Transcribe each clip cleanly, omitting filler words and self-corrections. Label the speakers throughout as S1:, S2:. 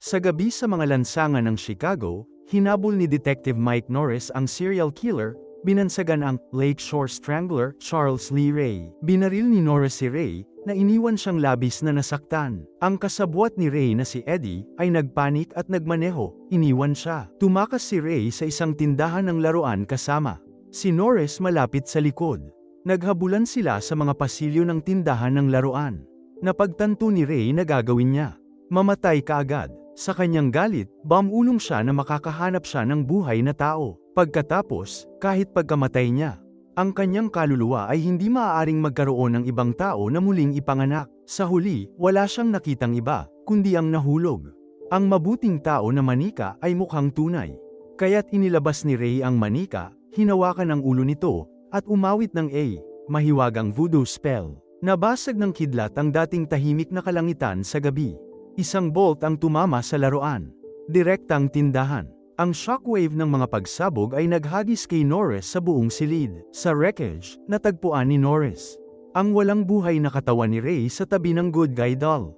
S1: Sa gabi sa mga lansangan ng Chicago, hinabol ni Detective Mike Norris ang serial killer, binansagan ang Lakeshore Strangler Charles Lee Ray. Binaril ni Norris si Ray, na iniwan siyang labis na nasaktan. Ang kasabwat ni Ray na si Eddie, ay nagpanik at nagmaneho, iniwan siya. Tumakas si Ray sa isang tindahan ng laruan kasama si Norris malapit sa likod. Naghabulan sila sa mga pasilyo ng tindahan ng laruan. Napagtanto ni Ray na gagawin niya. Mamatay kaagad. Sa kanyang galit, bumulong siya na makakahanap siya ng buhay na tao. Pagkatapos, kahit pagkamatay niya, ang kanyang kaluluwa ay hindi maaaring magkaroon ng ibang tao na muling ipanganak. Sa huli, wala siyang nakitang iba, kundi ang nahulog. Ang mabuting tao na manika ay mukhang tunay. Kaya't inilabas ni Ray ang manika, hinawakan ang ulo nito, at umawit ng mahiwagang voodoo spell. Nabasag ng kidlat ang dating tahimik na kalangitan sa gabi. Isang bolt ang tumama sa laruan. Direktang tindahan. Ang shockwave ng mga pagsabog ay naghagis kay Norris sa buong silid. Sa wreckage, natagpuan ni Norris ang walang buhay na katawan ni Ray sa tabi ng good guy doll.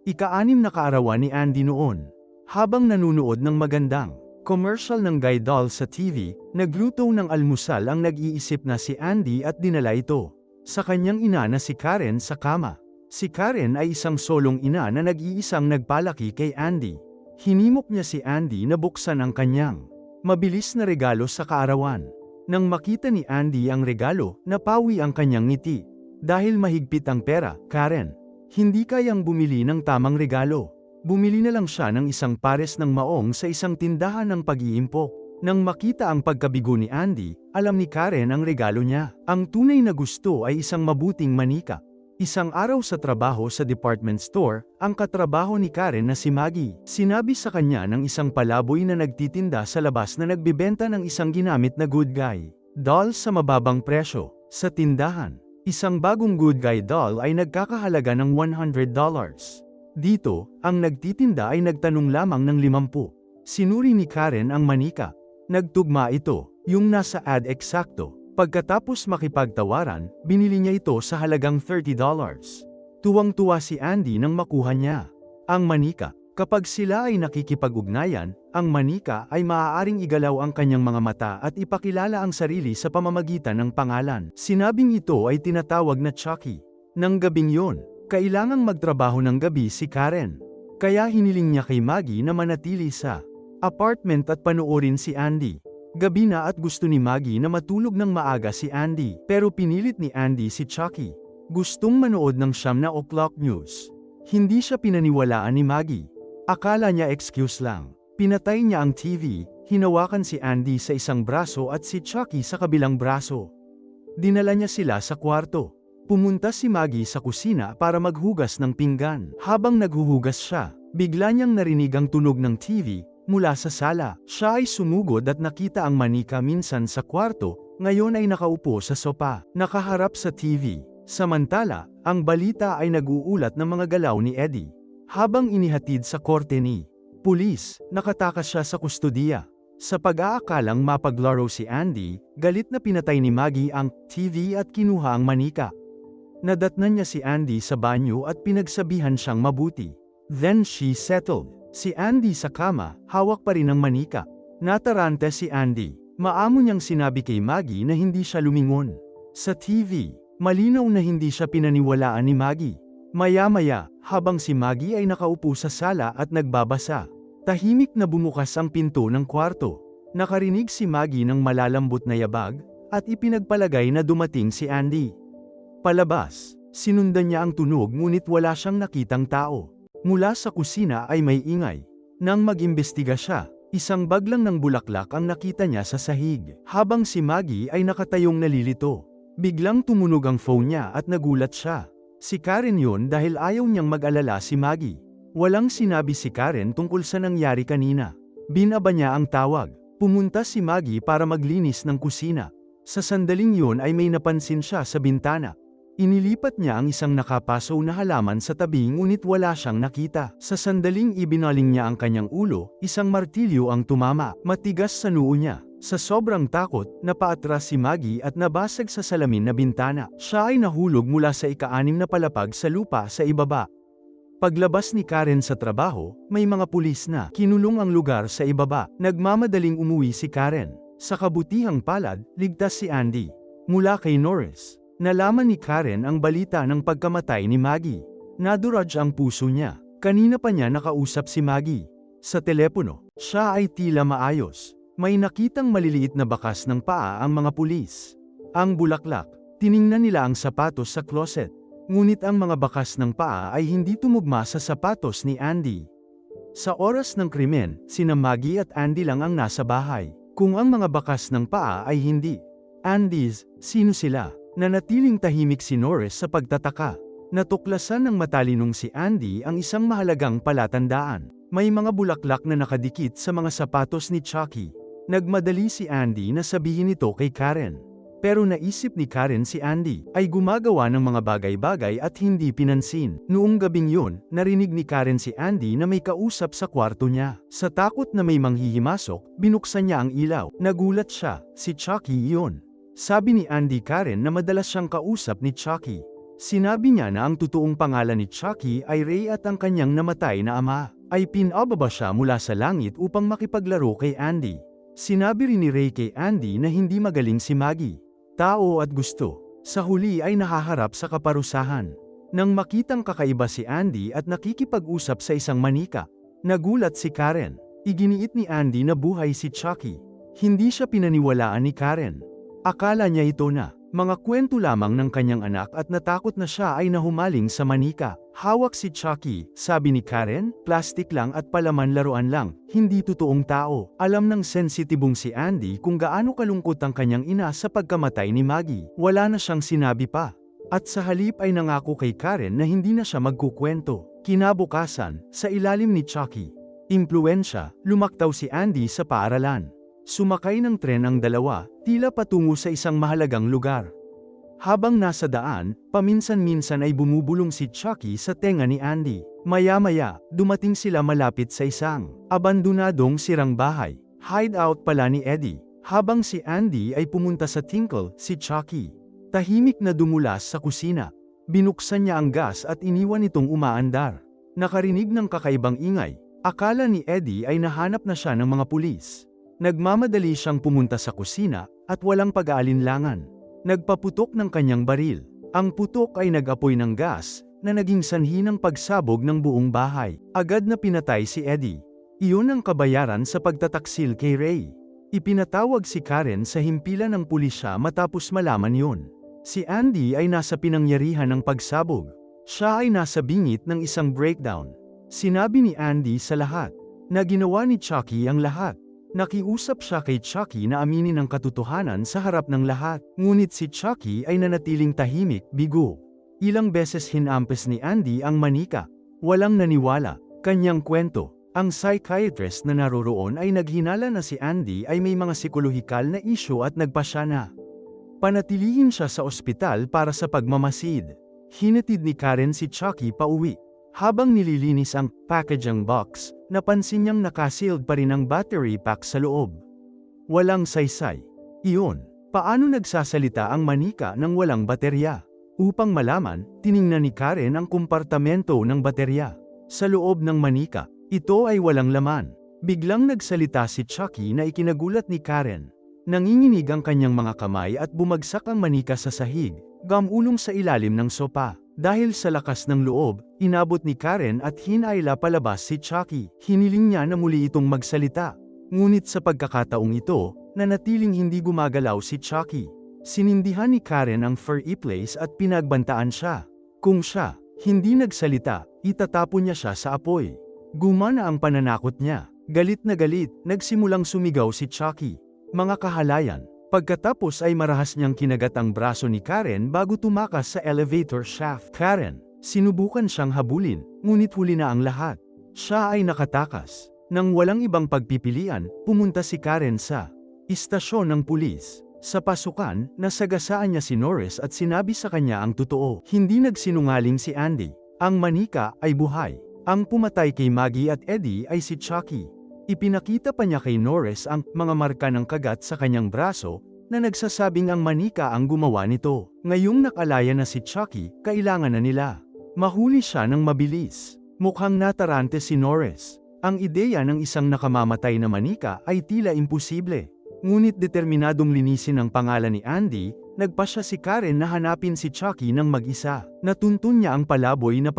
S1: Ika-6 na kaarawan ni Andy noon. Habang nanunood ng magandang commercial ng guy doll sa TV, nagluto ng almusal ang nag-iisip na si Andy at dinala ito sa kanyang ina na si Karen sa kama. Si Karen ay isang solong ina na nag-iisang nagpalaki kay Andy. Hinimok niya si Andy na buksan ang kanyang mabilis na regalo sa kaarawan. Nang makita ni Andy ang regalo, napawi ang kanyang ngiti. Dahil mahigpit ang pera, Karen, hindi kayang bumili ng tamang regalo. Bumili na lang siya ng isang pares ng maong sa isang tindahan ng pag-iimpok. Nang makita ang pagkabigo ni Andy, alam ni Karen ang regalo niya. Ang tunay na gusto ay isang mabuting manika. Isang araw sa trabaho sa department store, ang katrabaho ni Karen na si Maggie, sinabi sa kanya ng isang palaboy na nagtitinda sa labas na nagbibenta ng isang ginamit na good guy doll sa mababang presyo. Sa tindahan, isang bagong good guy doll ay nagkakahalaga ng $100. Dito, ang nagtitinda ay nagtanong lamang ng 50. Sinuri ni Karen ang manika. Nagtugma ito, yung nasa ad eksakto. Pagkatapos makipagtawaran, binili niya ito sa halagang $30. Tuwang-tuwa si Andy nang makuha niya ang manika. Kapag sila ay nakikipag-ugnayan, ang manika ay maaaring igalaw ang kanyang mga mata at ipakilala ang sarili sa pamamagitan ng pangalan. Sinabing ito ay tinatawag na Chucky. Nang gabing yon, kailangang magtrabaho ng gabi si Karen. Kaya hiniling niya kay Maggie na manatili sa apartment at panoorin si Andy. Gabi na at gusto ni Maggie na matulog ng maaga si Andy, pero pinilit ni Andy si Chucky. Gustong manood ng 9 o'clock news. Hindi siya pinaniwalaan ni Maggie. Akala niya excuse lang. Pinatay niya ang TV, hinawakan si Andy sa isang braso at si Chucky sa kabilang braso. Dinala niya sila sa kwarto. Pumunta si Maggie sa kusina para maghugas ng pinggan. Habang naghuhugas siya, bigla niyang narinig ang tunog ng TV. Mula sa sala, siya ay sumugod at nakita ang manika minsan sa kwarto, ngayon ay nakaupo sa sopa, nakaharap sa TV. Samantala, ang balita ay nag-uulat ng mga galaw ni Eddie. Habang inihatid sa korte ni pulis, nakatakas siya sa kustodiya. Sa pag-aakalang mapaglaro si Andy, galit na pinatay ni Maggie ang TV at kinuha ang manika. Nadatnan niya si Andy sa banyo at pinagsabihan siyang mabuti. Then she settled. Si Andy sa kama, hawak pa rin ang manika. Natarante si Andy. Maamo niyang sinabi kay Maggie na hindi siya lumingon. Sa TV, malinaw na hindi siya pinaniwalaan ni Maggie. Maya-maya, habang si Maggie ay nakaupo sa sala at nagbabasa, tahimik na bumukas ang pinto ng kwarto. Nakarinig si Maggie ng malalambot na yabag, at ipinagpalagay na dumating si Andy. Palabas, sinundan niya ang tunog ngunit wala siyang nakitang tao. Mula sa kusina ay may ingay. Nang mag-imbestiga siya, isang bag lang ng bulaklak ang nakita niya sa sahig. Habang si Maggie ay nakatayong nalilito, biglang tumunog ang phone niya at nagulat siya. Si Karen yon dahil ayaw niyang mag-alala si Maggie. Walang sinabi si Karen tungkol sa nangyari kanina. Binaba niya ang tawag. Pumunta si Maggie para maglinis ng kusina. Sa sandaling yon ay may napansin siya sa bintana. Inilipat niya ang isang nakapaso na halaman sa tabi ngunit wala siyang nakita. Sa sandaling ibinaling niya ang kanyang ulo, isang martilyo ang tumama, matigas sa noo niya. Sa sobrang takot, napaatras si Maggie at nabasag sa salamin na bintana. Siya ay nahulog mula sa ika-6 na palapag sa lupa sa ibaba. Paglabas ni Karen sa trabaho, may mga pulis na kinulong ang lugar sa ibaba. Nagmamadaling umuwi si Karen. Sa kabutihang palad, ligtas si Andy. Mula kay Norris, nalaman ni Karen ang balita ng pagkamatay ni Maggie. Naduraj ang puso niya. Kanina pa niya nakausap si Maggie. Sa telepono, siya ay tila maayos. May nakitang maliliit na bakas ng paa ang mga pulis. Ang bulaklak, tiningnan nila ang sapatos sa closet. Ngunit ang mga bakas ng paa ay hindi tumugma sa sapatos ni Andy. Sa oras ng krimen, sina Maggie at Andy lang ang nasa bahay. Kung ang mga bakas ng paa ay hindi Andy's, sino sila? Nanatiling tahimik si Norris sa pagtataka. Natuklasan ng matalinong si Andy ang isang mahalagang palatandaan. May mga bulaklak na nakadikit sa mga sapatos ni Chucky. Nagmadali si Andy na sabihin ito kay Karen. Pero naisip ni Karen si Andy ay gumagawa ng mga bagay-bagay at hindi pinansin. Noong gabing yun, narinig ni Karen si Andy na may kausap sa kwarto niya. Sa takot na may manghihimasok, binuksan niya ang ilaw. Nagulat siya, si Chucky iyon. Sabi ni Andy Karen na madalas siyang kausap ni Chucky. Sinabi niya na ang totoong pangalan ni Chucky ay Ray at ang kanyang namatay na ama ay pinababa siya mula sa langit upang makipaglaro kay Andy. Sinabi rin ni Ray kay Andy na hindi magaling si Maggie. Tao at gusto. Sa huli ay nahaharap sa kaparusahan. Nang makitang kakaiba si Andy at nakikipag-usap sa isang manika, nagulat si Karen. Iginiit ni Andy na buhay si Chucky. Hindi siya pinaniwalaan ni Karen. Akala niya ito na mga kwento lamang ng kanyang anak at natakot na siya ay nahumaling sa manika. Hawak si Chucky, sabi ni Karen, plastik lang at palaman laruan lang, hindi totoong tao. Alam ng sensitibong si Andy kung gaano kalungkot ang kanyang ina sa pagkamatay ni Maggie. Wala na siyang sinabi pa. At sa halip ay nangako kay Karen na hindi na siya magkukwento. Kinabukasan, sa ilalim ni Chucky, impluwensya, lumaktaw si Andy sa paaralan. Sumakay ng tren ang dalawa, tila patungo sa isang mahalagang lugar. Habang nasa daan, paminsan-minsan ay bumubulong si Chucky sa tenga ni Andy. Maya-maya, dumating sila malapit sa isang abandonadong sirang bahay. Hideout pala ni Eddie. Habang si Andy ay pumunta sa Tinkle, si Chucky tahimik na dumulas sa kusina. Binuksan niya ang gas at iniwan itong umaandar. Nakarinig ng kakaibang ingay. Akala ni Eddie ay nahanap na siya ng mga pulis. Nagmamadali siyang pumunta sa kusina, at walang pag-aalinlangan. Nagpaputok ng kanyang baril. Ang putok ay nag-apoy ng gas, na naging sanhi ng pagsabog ng buong bahay. Agad na pinatay si Eddie. Iyon ang kabayaran sa pagtataksil kay Ray. Ipinatawag si Karen sa himpilan ng pulisya matapos malaman yun. Si Andy ay nasa pinangyarihan ng pagsabog. Siya ay nasa bingit ng isang breakdown. Sinabi ni Andy sa lahat, na ginawa ni Chucky ang lahat. Nakiusap siya kay Chucky na aminin ang katotohanan sa harap ng lahat. Ngunit si Chucky ay nanatiling tahimik, bigo. Ilang beses hinampes ni Andy ang manika. Walang naniwala. Kanyang kwento. Ang psychiatrist na naroroon ay naghinala na si Andy ay may mga psikolohikal na isyu at nagpasya na panatilihin siya sa ospital para sa pagmamasid. Hinatid ni Karen si Chucky pauwi. Habang nililinis ang packaging box, napansin niyang nakasealed pa rin ang battery pack sa loob. Walang saysay. Iyon, paano nagsasalita ang manika nang walang baterya? Upang malaman, tiningnan ni Karen ang kompartamento ng baterya. Sa loob ng manika, ito ay walang laman. Biglang nagsalita si Chucky na ikinagulat ni Karen. Nanginginig ang kanyang mga kamay at bumagsak ang manika sa sahig, gamulong sa ilalim ng sopa. Dahil sa lakas ng loob, inabot ni Karen at hinayla palabas si Chucky. Hiniling niya na muli itong magsalita. Ngunit sa pagkakataong ito, nanatiling hindi gumagalaw si Chucky. Sinindihan ni Karen ang furry place at pinagbantaan siya. Kung siya hindi nagsalita, itatapon niya siya sa apoy. Gumana ang pananakot niya. Galit na galit, nagsimulang sumigaw si Chucky. Mga kahalayan. Pagkatapos ay marahas niyang kinagat ang braso ni Karen bago tumakas sa elevator shaft. Karen, sinubukan siyang habulin, ngunit huli na ang lahat. Siya ay nakatakas. Nang walang ibang pagpipilian, pumunta si Karen sa istasyon ng pulis. Sa pasukan, nasagasaan niya si Norris at sinabi sa kanya ang totoo. Hindi nagsinungaling si Andy. Ang manika ay buhay. Ang pumatay kay Maggie at Eddie ay si Chucky. Ipinakita pa niya kay Norris ang mga marka ng kagat sa kanyang braso na nagsasabing ang manika ang gumawa nito. Ngayong nakalaya na si Chucky, kailangan na nila mahuli siya ng mabilis. Mukhang natarante si Norris. Ang ideya ng isang nakamamatay na manika ay tila imposible. Ngunit determinadong linisin ang pangalan ni Andy, nagpasya si Karen na hanapin si Chucky ng mag-isa. Natuntun niya ang palaboy na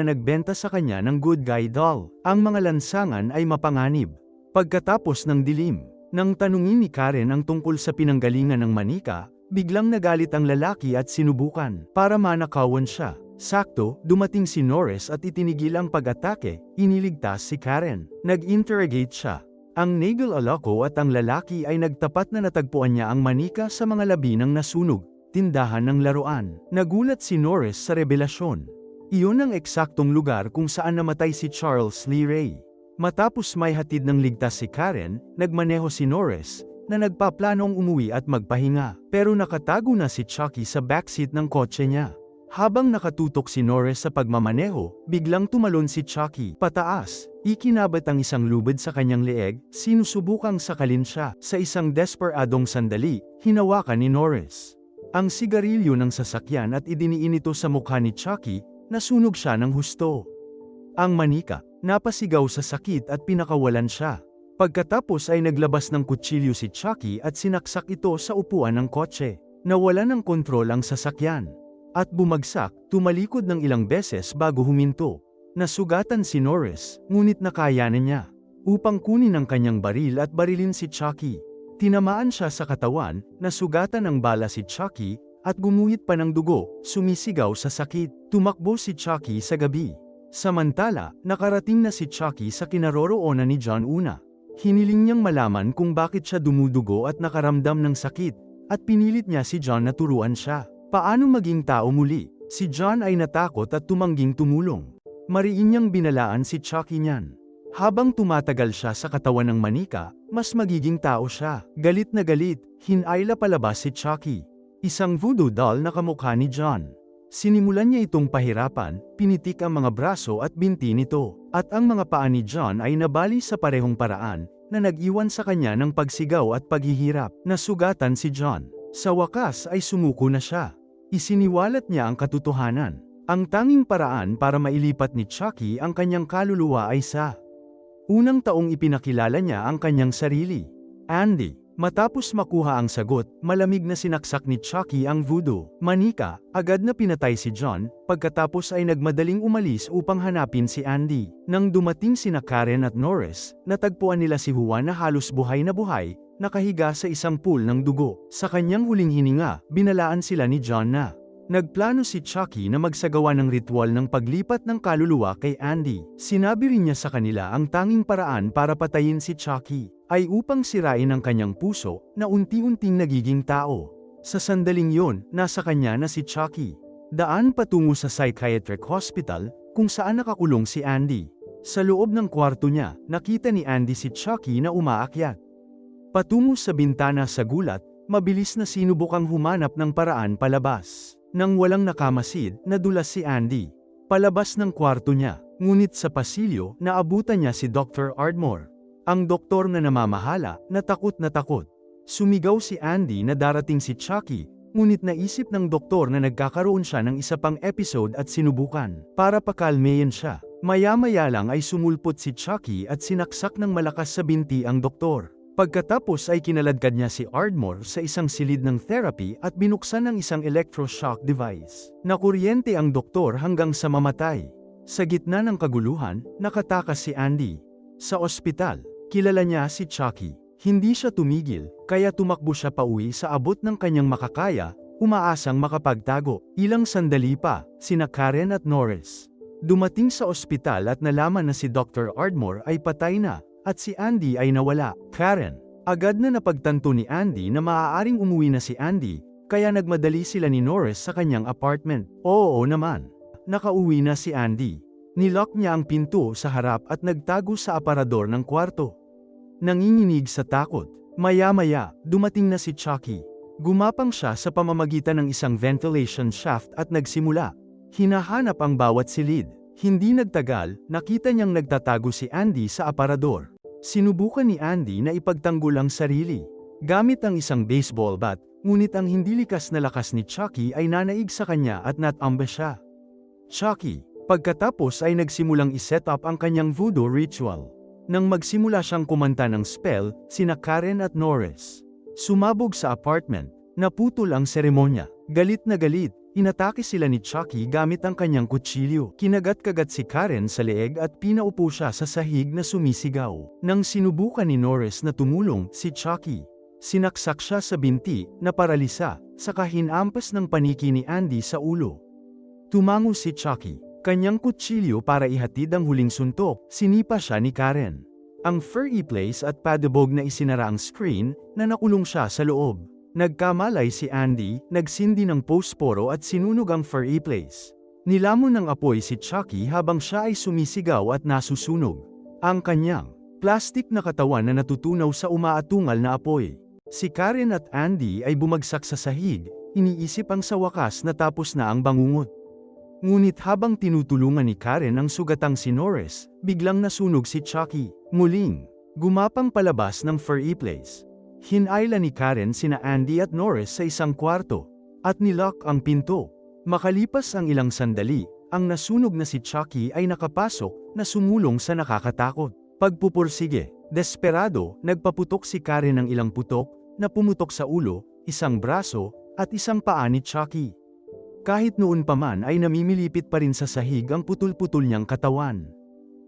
S1: nagbenta sa kanya ng good guy doll. Ang mga lansangan ay mapanganib. Pagkatapos ng dilim, nang tanungin ni Karen ang tungkol sa pinanggalingan ng manika, biglang nagalit ang lalaki at sinubukan para manakawan siya. Sakto, dumating si Norris at itinigil ang pag-atake, iniligtas si Karen. Nag-interrogate siya. Ang Nagel Alaco at ang lalaki ay nagtapat na natagpuan niya ang manika sa mga labi ng nasunog, tindahan ng laruan. Nagulat si Norris sa revelasyon. Iyon ang eksaktong lugar kung saan namatay si Charles Lee Ray. Matapos may hatid ng ligtas si Karen, nagmaneho si Norris, na nagpaplanong umuwi at magpahinga. Pero nakatago na si Chucky sa backseat ng kotse niya. Habang nakatutok si Norris sa pagmamaneho, biglang tumalon si Chucky pataas. Ikinabat ang isang lubid sa kanyang leeg, sinusubukang sakalin siya. Sa isang desperadong sandali, hinawakan ni Norris ang sigarilyo ng sasakyan at idiniin ito sa mukha ni Chucky, nasunog siya ng husto. Ang manika, napasigaw sa sakit at pinakawalan siya. Pagkatapos ay naglabas ng kutsilyo si Chucky at sinaksak ito sa upuan ng kotse. Nawalan ng kontrol ang sasakyan at bumagsak, tumalikod ng ilang beses bago huminto. Nasugatan si Norris, ngunit nakayanan niya upang kunin ang kanyang baril at barilin si Chucky. Tinamaan siya sa katawan, nasugatan ng bala si Chucky, at gumuhit pa ng dugo, sumisigaw sa sakit. Tumakbo si Chucky sa gabi. Samantala, nakarating na si Chucky sa kinaroroonan ni John una. Hiniling niyang malaman kung bakit siya dumudugo at nakaramdam ng sakit, at pinilit niya si John na turuan siya paano maging tao muli. Si John ay natakot at tumangging tumulong. Mariin niyang binalaan si Chucky niyan. Habang tumatagal siya sa katawan ng manika, mas magiging tao siya. Galit na galit, hinayla palabas si Chucky, isang voodoo doll na kamukha ni John. Sinimulan niya itong pahirapan, pinitik ang mga braso at binti nito, at ang mga paa ni John ay nabali sa parehong paraan, na nag-iwan sa kanya ng pagsigaw at paghihirap. Nasugatan si John. Sa wakas ay sumuko na siya. Isiniwalat niya ang katotohanan. Ang tanging paraan para mailipat ni Chucky ang kanyang kaluluwa ay sa unang taong ipinakilala niya ang kanyang sarili. Andy. Matapos makuha ang sagot, malamig na sinaksak ni Chucky ang voodoo manika, agad na pinatay si John, pagkatapos ay nagmadaling umalis upang hanapin si Andy. Nang dumating sina Karen at Norris, natagpuan nila si Juan na halos buhay na buhay, nakahiga sa isang pool ng dugo. Sa kanyang huling hininga, binalaan sila ni John na nagplano si Chucky na magsagawa ng ritual ng paglipat ng kaluluwa kay Andy. Sinabi rin niya sa kanila ang tanging paraan para patayin si Chucky ay upang sirain ang kanyang puso na unti-unting nagiging tao. Sa sandaling yon, nasa kanya na si Chucky. Daan patungo sa psychiatric hospital, kung saan nakakulong si Andy. Sa loob ng kwarto niya, nakita ni Andy si Chucky na umaakyat patungo sa bintana. Sa gulat, mabilis na sinubukang humanap ng paraan palabas. Nang walang nakamasid, nadulas si Andy palabas ng kwarto niya. Ngunit sa pasilyo, naabutan niya si Dr. Ardmore, ang doktor na namamahala, na takot na takot. Sumigaw si Andy na darating si Chucky, ngunit naisip ng doktor na nagkakaroon siya ng isa pang episode at sinubukan para pakalmehin siya. Maya-maya lang ay sumulpot si Chucky at sinaksak ng malakas sa binti ang doktor. Pagkatapos ay kinaladkad niya si Ardmore sa isang silid ng therapy at binuksan ng isang electroshock device. Nakuryente ang doktor hanggang sa mamatay. Sa gitna ng kaguluhan, nakatakas si Andy sa ospital. Kilala niya si Chucky. Hindi siya tumigil, kaya tumakbo siya pauwi sa abot ng kanyang makakaya, umaasang makapagtago. Ilang sandali pa, sina Karen at Norris dumating sa ospital at nalaman na si Dr. Ardmore ay patay na, at si Andy ay nawala. Karen. Agad na napagtanto ni Andy na maaaring umuwi na si Andy, kaya nagmadali sila ni Norris sa kanyang apartment. Oo naman. Nakauwi na si Andy. Nilock niya ang pinto sa harap at nagtago sa aparador ng kwarto. Nanginginig sa takot. Maya-maya, dumating na si Chucky. Gumapang siya sa pamamagitan ng isang ventilation shaft at nagsimula. Hinahanap ang bawat silid. Hindi nagtagal, nakita niyang nagtatago si Andy sa aparador. Sinubukan ni Andy na ipagtanggol ang sarili gamit ang isang baseball bat, ngunit ang hindi likas na lakas ni Chucky ay nanaig sa kanya at natamba siya. Chucky. Pagkatapos ay nagsimulang iset up ang kanyang voodoo ritual. Nang magsimula siyang kumanta ng spell, sina Karen at Norris sumabog sa apartment, naputol ang seremonya. Galit na galit, inatake sila ni Chucky gamit ang kanyang kutsilyo. Kinagat-kagat si Karen sa leeg at pinaupo siya sa sahig na sumisigaw. Nang sinubukan ni Norris na tumulong, si Chucky sinaksak siya sa binti, na paralisa, saka hinampas ng paniki ni Andy sa ulo. Tumango si Chucky, kanyang kutsilyo para ihatid ang huling suntok, sinipa siya ni Karen. Ang furry place at padabog na isinara ang screen, na nakulong siya sa loob. Nagkamalay si Andy, nagsindi ng posporo at sinunog ang furry place. Nilamon ng apoy si Chucky habang siya ay sumisigaw at nasusunog. Ang kanyang plastic na katawan na natutunaw sa umaatungal na apoy. Si Karen at Andy ay bumagsak sa sahig, iniisip ang sa wakas na tapos na ang bangungot. Ngunit habang tinutulungan ni Karen ang sugatang si Norris, biglang nasunog si Chucky. Muling, gumapang palabas ng furry place. Hinayla ni Karen sina Andy at Norris sa isang kwarto, at nilock ang pinto. Makalipas ang ilang sandali, ang nasunog na si Chucky ay nakapasok, na sumulong sa nakakatakot. Pagpupursige, desperado, nagpaputok si Karen ng ilang putok, na pumutok sa ulo, isang braso, at isang paa ni Chucky. Kahit noon pa man ay namimilipit pa rin sa sahig ang putol-putol niyang katawan.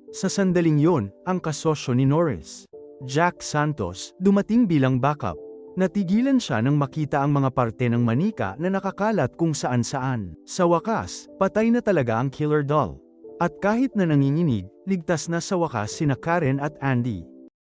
S1: Sa sandaling yon, ang kasosyo ni Norris, Jack Santos, dumating bilang backup. Natigilan siya nang makita ang mga parte ng manika na nakakalat kung saan-saan. Sa wakas, patay na talaga ang killer doll. At kahit na nanginginig, ligtas na sa wakas sina Karen at Andy.